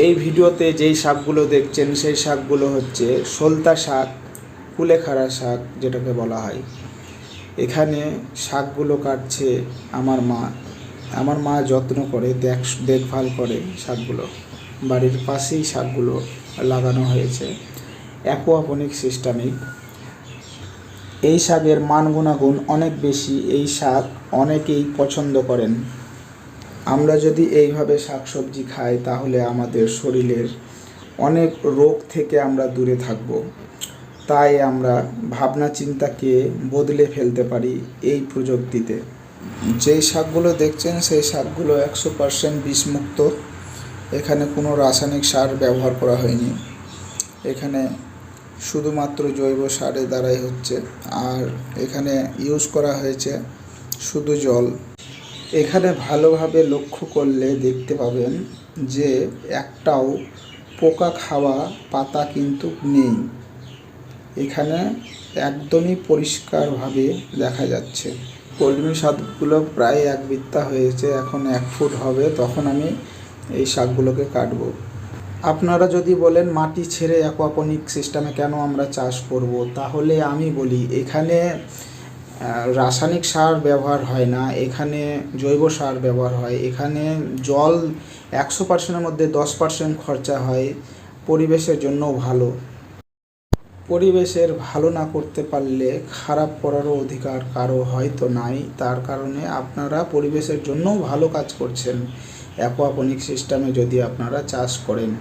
এই ভিডিওতে যেই শাকগুলো দেখছেন সেই শাকগুলো হচ্ছে সলতা শাক, কুলেখাড়া শাক যেটাকে বলা হয়। এখানে শাকগুলো কাটছে আমার মা যত্ন করে দেখভাল করে শাকগুলো। বাড়ির পাশেই শাকগুলো লাগানো হয়েছে অ্যাকোয়াপনিক সিস্টেমে। এই শাকের মান গুণাগুণ অনেক বেশি। এই শাক অনেকেই পছন্দ করেন। আমরা যদি এইভাবে শাকসবজি খাই তাহলে আমাদের শরীরের অনেক রোগ থেকে আমরা দূরে থাকব। তাই আমরা ভাবনা চিন্তাকে বদলে ফেলতে পারি এই প্রযুক্তিতে। যেই শাকগুলো দেখছেন সেই শাকগুলো 100% বিষমুক্ত। এখানে কোনো রাসায়নিক সার ব্যবহার করা হয়নি। এখানে শুধুমাত্র জৈব সারের দ্বারাই হচ্ছে। আর এখানে ইউজ করা হয়েছে শুধু জল। এখানে ভালোভাবে লক্ষ্য করলে দেখতে পাবেন যে একটাও পোকা খাওয়া পাতা কিন্তু নেই। এখানে একদমই পরিষ্কারভাবে দেখা যাচ্ছে। কলমি শাকগুলো প্রায় 1 বিত্তা হয়েছে, এখন 1 ফুট হবে, তখন আমি এই শাকগুলোকে কাটবো। আপনারা যদি বলেন মাটি ছেড়ে অ্যাকোয়াপনিক সিস্টেমে কেন আমরা চাষ করব, তাহলে আমি বলি এখানে রাসায়নিক সার ব্যবহার হয় না, এখানে জৈব সার ব্যবহার হয়। এখানে জল 100%-এর মধ্যে 10% খরচা হয়। পরিবেশের জন্যও ভালো। পরিবেশের ভালো না করতে পারলে খারাপ করারও অধিকার কারো হয়তো নাই। তার কারণে আপনারা পরিবেশের জন্যও ভালো কাজ করছেন অ্যাকোয়াপনিক সিস্টেমে যদি আপনারা চাষ করেন।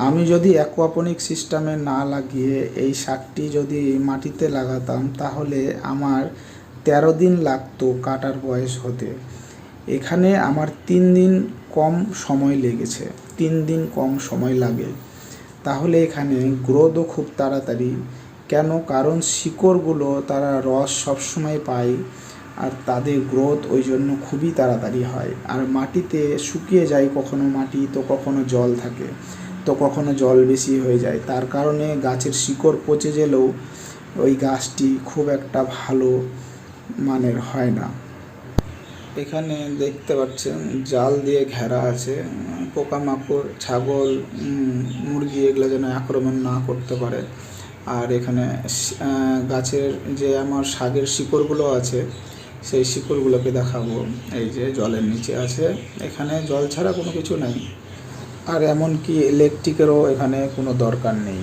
আমি যদি অ্যাকোয়াপনিক সিস্টেমে না লাগিয়ে এই শাকটি যদি মাটিতে লাগাতাম তাহলে আমার 13 দিন লাগতো কাটার বয়স হতে। এখানে আমার 3 দিন কম সময় লেগেছে। 3 দিন কম সময় লাগে। তাহলে এখানে গ্রোথও খুব তাড়াতাড়ি। কেন? কারণ শিকড়গুলো তারা রস সবসময় পায় আর তাদের গ্রোথ ওই জন্য খুবই তাড়াতাড়ি হয়। আর মাটিতে শুকিয়ে যায় কখনো মাটি, তো কখনো জল থাকে, তো কখনো জল বেশি হয়ে যায়। তার কারণে গাছের শিকড় পচে গেলেও ওই গাছটি খুব একটা ভালো মানের হয় না। এখানে দেখতে পাচ্ছেন জাল দিয়ে ঘেরা আছে। পোকামাকড়, ছাগল, মুরগি এগুলো যেন আক্রমণ না করতে পারে। আর এখানে গাছের যে আমার শাকের শিকড়গুলো আছে সেই শিকড়গুলোকে দেখাবো। এই যে জলের নিচে আছে, এখানে জল ছাড়া কোনো কিছু নাই। আর এমনকি ইলেকট্রিকেরও এখানে কোনো দরকার নেই।